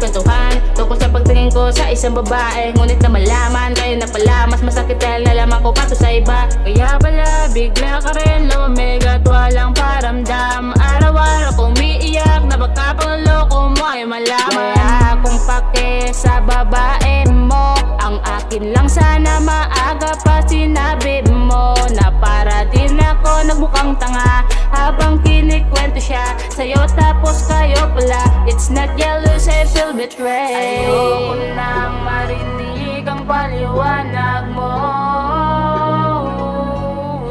kwentuhan tungkol sa pagtingin ko sa isang babae. Ngunit na malaman kayo na pala mas masakit dahil nalaman ko pa to sa iba. Kaya pala bigla ka rin lumamig at walang paramdam. Araw-araw kong umiiyak na baka pangloko mo ay malaman. Wala akong pake sa babae mo, ang akin lang sana maaga pa sinabi mo na para din ako nagmukhang tanga habang kinikwento siya sa'yo tapos kayo pala. It's not jealous, I feel betrayed. Ayoko nang marinig ang paliwanag mo,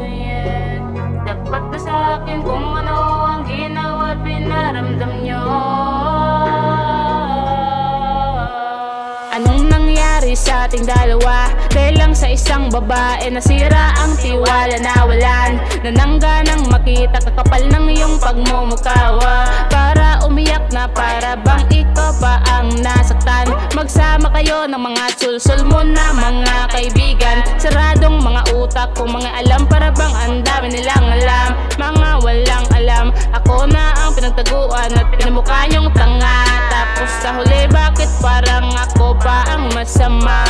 yeah. Dapat na sa'kin kung ano ang ginawa at pinaramdam nyo. Anong nangyari sa ating dalawa? Dahil lang sa isang babae nasira ang tiwala, nawalan nanangga nang makita kakapal ng iyong pagmumukawa. Para umiyak na para bang ikaw pa ang nasaktan. Magsama kayo ng mga sulsul mo na mga kaibigan. Saradong mga utak kung mga alam para bang ang dami nilang alam. Mga walang alam, ako na ang pinagtaguan at pinamukha niyong tanga. Tapos sa huli bakit parang ako pa ang masama?